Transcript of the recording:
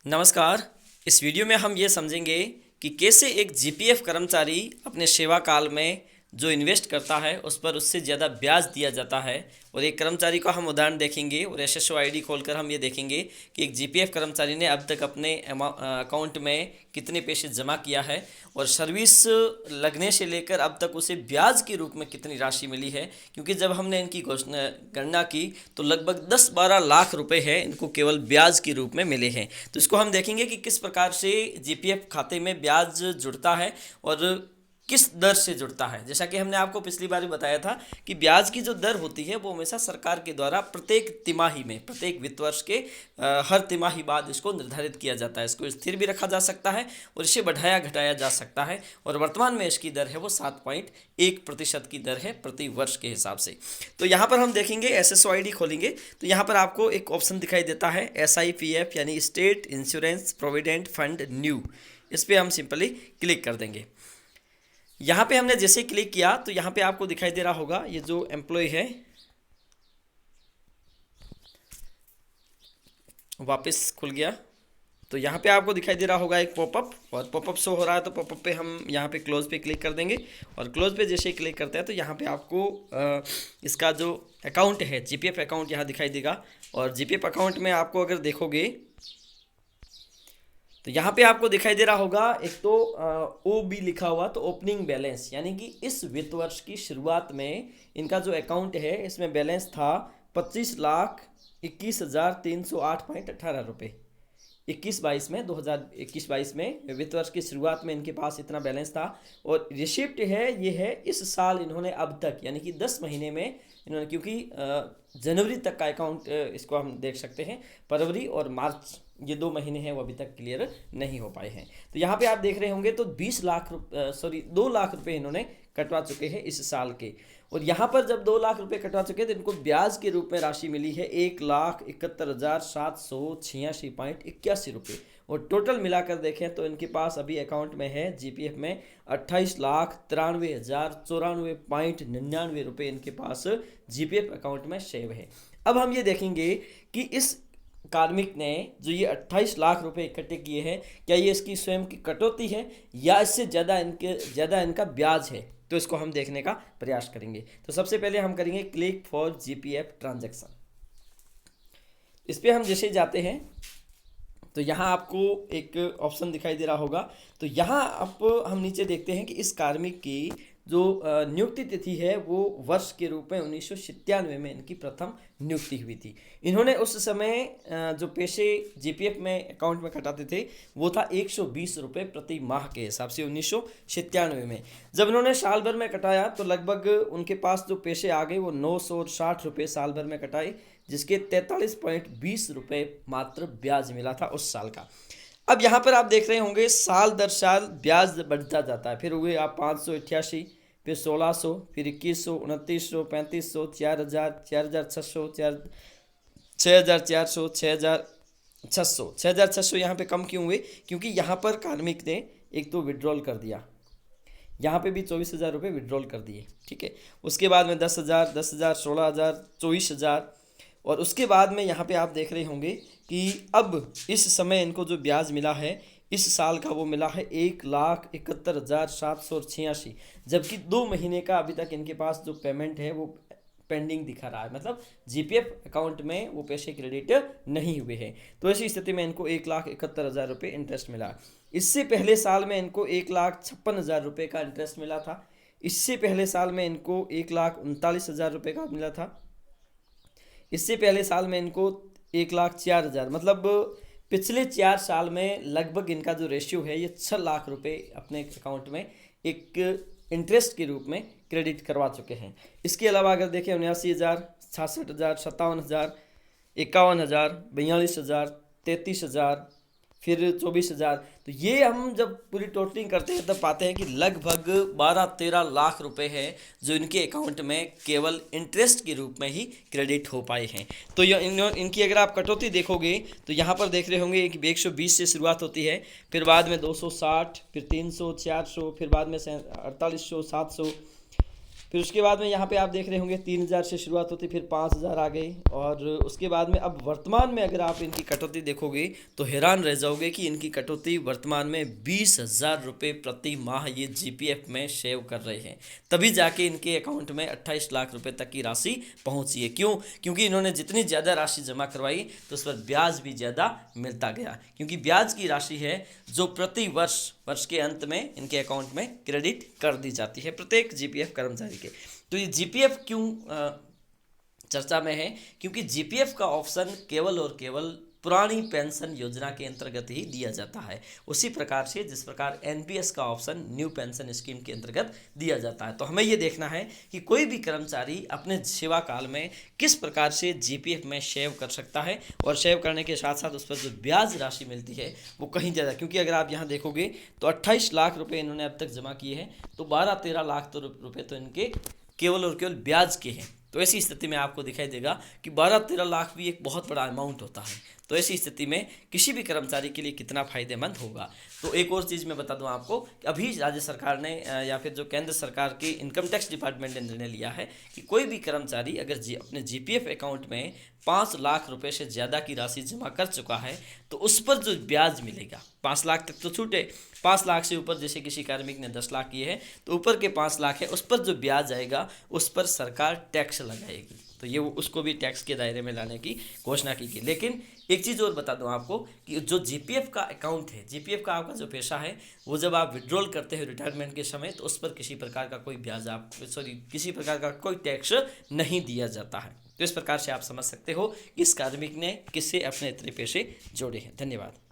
नमस्कार। इस वीडियो में हम ये समझेंगे कि कैसे एक जीपीएफ कर्मचारी अपने सेवा काल में जो इन्वेस्ट करता है उस पर उससे ज़्यादा ब्याज दिया जाता है। और एक कर्मचारी का हम उदाहरण देखेंगे और एसएसओ आईडी खोलकर हम ये देखेंगे कि एक जीपीएफ कर्मचारी ने अब तक अपने अकाउंट में कितने पैसे जमा किया है और सर्विस लगने से लेकर अब तक उसे ब्याज के रूप में कितनी राशि मिली है। क्योंकि जब हमने इनकी गणना की तो लगभग 10-12 लाख रुपए है इनको केवल ब्याज के रूप में मिले हैं। तो इसको हम देखेंगे कि किस प्रकार से जीपीएफ खाते में ब्याज जुड़ता है और किस दर से जुड़ता है। जैसा कि हमने आपको पिछली बार बताया था कि ब्याज की जो दर होती है वो हमेशा सरकार के द्वारा प्रत्येक तिमाही में, प्रत्येक वित्त वर्ष के हर तिमाही बाद इसको निर्धारित किया जाता है। इसको स्थिर भी रखा जा सकता है और इसे बढ़ाया घटाया जा सकता है। और वर्तमान में इसकी दर है वो 7.1% की दर है प्रति वर्ष के हिसाब से। तो यहाँ पर हम देखेंगे एसएसओ आईडी खोलेंगे तो यहाँ पर आपको एक ऑप्शन दिखाई देता है SIPF यानी state insurance provident fund new. इस पर हम सिंपली क्लिक कर देंगे। यहाँ पे हमने जैसे क्लिक किया तो यहाँ पे आपको दिखाई दे रहा होगा ये जो एम्प्लॉय है वापस खुल गया। तो यहाँ पे आपको दिखाई दे रहा होगा एक पॉपअप और पॉपअप शो हो रहा है। तो पॉपअप पे हम यहाँ पे क्लोज पे क्लिक कर देंगे और क्लोज पे जैसे ही क्लिक करते हैं तो यहाँ पे आपको इसका जो अकाउंट है जीपीएफ अकाउंट यहाँ दिखाई देगा। और जीपीएफ अकाउंट में आपको अगर देखोगे तो यहाँ पे आपको दिखाई दे रहा होगा एक तो OB लिखा हुआ, तो ओपनिंग बैलेंस यानी कि इस वित्त वर्ष की शुरुआत में इनका जो अकाउंट है इसमें बैलेंस था 25,21,308.18 रुपये। 21-22 में 2021-22 में वित्त वर्ष की शुरुआत में इनके पास इतना बैलेंस था। और रिसिप्ट है ये है इस साल इन्होंने अब तक यानी कि 10 महीने में इन्होंने, क्योंकि जनवरी तक का अकाउंट इसको हम देख सकते हैं, फरवरी और मार्च ये 2 महीने हैं वो अभी तक क्लियर नहीं हो पाए हैं। तो यहाँ पे आप देख रहे होंगे तो 2 लाख रुपए इन्होंने कटवा चुके हैं इस साल के। और यहाँ पर जब 2 लाख रुपए कटवा चुके हैं तो इनको ब्याज के रूप में राशि मिली है 1,71,786.81 रुपये। और टोटल मिलाकर देखें तो इनके पास अभी अकाउंट में है जीपीएफ में 28,93,094.99 रुपये इनके पास जीपीएफ अकाउंट में सेव है। अब हम ये देखेंगे कि इस कार्मिक ने जो ये 28 लाख रुपए इकट्ठे किए हैं क्या ये इसकी स्वयं की कटौती है या इससे ज़्यादा इनका ब्याज है। तो इसको हम देखने का प्रयास करेंगे। तो सबसे पहले हम करेंगे क्लिक फॉर जीपीएफ ट्रांजैक्शन। इस पर हम जैसे जाते हैं तो यहाँ आपको एक ऑप्शन दिखाई दे रहा होगा। तो यहाँ आप हम नीचे देखते हैं कि इस कार्मिक की जो नियुक्ति तिथि है वो वर्ष के रूप में 1997 में इनकी प्रथम नियुक्ति हुई थी। इन्होंने उस समय जो पैसे जीपीएफ में अकाउंट में कटाते थे वो था 120 रुपये प्रति माह के हिसाब से 1997 में। जब इन्होंने साल भर में कटाया तो लगभग उनके पास जो पैसे आ गए वो 960 रुपये साल भर में कटाए, जिसके 43.20 रुपये मात्र ब्याज मिला था उस साल का। अब यहाँ पर आप देख रहे होंगे साल दर साल ब्याज बढ़ता जाता है। फिर हुए आप 588, फिर 1600, फिर 2100, 2900, 3500, 4000, 4600, 6400, 6600। 6600 यहाँ पे कम क्यों हुए? क्योंकि यहाँ पर कार्मिक ने एक तो विड्रॉल कर दिया, यहाँ पे भी 24,000 रुपये विड्रॉल कर दिए, ठीक है। उसके बाद में 10,000, 10,000, 16,000, 24,000। और उसके बाद में यहाँ पे आप देख रहे होंगे कि अब इस समय इनको जो ब्याज मिला है इस साल का वो मिला है 1,71,786, जबकि 2 महीने का अभी तक इनके पास जो पेमेंट है वो पेंडिंग दिखा रहा है, मतलब जीपीएफ अकाउंट में वो पैसे क्रेडिट नहीं हुए हैं। तो ऐसी स्थिति में इनको 1,71,000 रुपये इंटरेस्ट मिला। इससे पहले साल में इनको 1,56,000 रुपये का इंटरेस्ट मिला था। इससे पहले साल में इनको 1,39,000 रुपये का मिला था। इससे पहले साल में इनको 1,04,000, मतलब पिछले 4 साल में लगभग इनका जो रेशियो है ये 6 लाख रुपए अपने अकाउंट में एक इंटरेस्ट के रूप में क्रेडिट करवा चुके हैं। इसके अलावा अगर देखें 79,000, 66,000, 57,000, 51,000, 42,000, 33,000, फिर 24,000। तो ये हम जब पूरी टोटलिंग करते हैं तब पाते हैं कि लगभग 12-13 लाख रुपए है जो इनके अकाउंट में केवल इंटरेस्ट के रूप में ही क्रेडिट हो पाए हैं। तो इनकी अगर आप कटौती देखोगे तो यहाँ पर देख रहे होंगे कि 120 से शुरुआत होती है, फिर बाद में 260, फिर 300, 400, फिर बाद में 4800, 700, फिर उसके बाद में यहाँ पे आप देख रहे होंगे 3,000 से शुरुआत होती, फिर 5,000 आ गई, और उसके बाद में अब वर्तमान में अगर आप इनकी कटौती देखोगे तो हैरान रह जाओगे कि इनकी कटौती वर्तमान में 20,000 रुपये प्रति माह ये जीपीएफ में सेव कर रहे हैं, तभी जाके इनके अकाउंट में 28 लाख रुपए तक की राशि पहुंची है। क्यों? क्योंकि इन्होंने जितनी ज़्यादा राशि जमा करवाई तो उस पर ब्याज भी ज़्यादा मिलता गया, क्योंकि ब्याज की राशि है जो प्रति वर्ष के अंत में इनके अकाउंट में क्रेडिट कर दी जाती है प्रत्येक जीपीएफ कर्मचारी के। तो ये जीपीएफ क्यों चर्चा में है? क्योंकि जीपीएफ का ऑप्शन केवल और केवल पुरानी पेंशन योजना के अंतर्गत ही दिया जाता है, उसी प्रकार से जिस प्रकार एनपीएस का ऑप्शन न्यू पेंशन स्कीम के अंतर्गत दिया जाता है। तो हमें ये देखना है कि कोई भी कर्मचारी अपने सेवा काल में किस प्रकार से जीपीएफ में सेव कर सकता है, और सेव करने के साथ साथ उस पर जो ब्याज राशि मिलती है वो कहीं ज़्यादा, क्योंकि अगर आप यहाँ देखोगे तो 28 लाख रुपये इन्होंने अब तक जमा किए हैं, तो 12-13 लाख तो रुपये तो इनके केवल और केवल ब्याज के हैं। तो ऐसी स्थिति में आपको दिखाई देगा कि 12-13 लाख भी एक बहुत बड़ा अमाउंट होता है। तो ऐसी स्थिति में किसी भी कर्मचारी के लिए कितना फ़ायदेमंद होगा। तो एक और चीज़ मैं बता दूं आपको कि अभी राज्य सरकार ने या फिर जो केंद्र सरकार की इनकम टैक्स डिपार्टमेंट ने निर्णय लिया है कि कोई भी कर्मचारी अगर अपने जीपीएफ अकाउंट में 5 लाख रुपए से ज़्यादा की राशि जमा कर चुका है तो उस पर जो ब्याज मिलेगा, 5 लाख तक तो छूटे, 5 लाख से ऊपर जैसे किसी कार्मिक ने 10 लाख किए हैं तो ऊपर के 5 लाख है, उस पर जो ब्याज आएगा उस पर सरकार टैक्स लगाएगी। तो ये उसको भी टैक्स के दायरे में लाने की घोषणा की गई। लेकिन एक चीज़ और बता दूं आपको कि जो जीपीएफ का अकाउंट है, जीपीएफ का आपका जो पैसा है वो जब आप विड्रॉल करते हो रिटायरमेंट के समय तो उस पर किसी प्रकार का कोई ब्याज किसी प्रकार का कोई टैक्स नहीं दिया जाता है। तो इस प्रकार से आप समझ सकते हो कि इस कार्मिक ने किससे अपने इतने पैसे जोड़े हैं। धन्यवाद।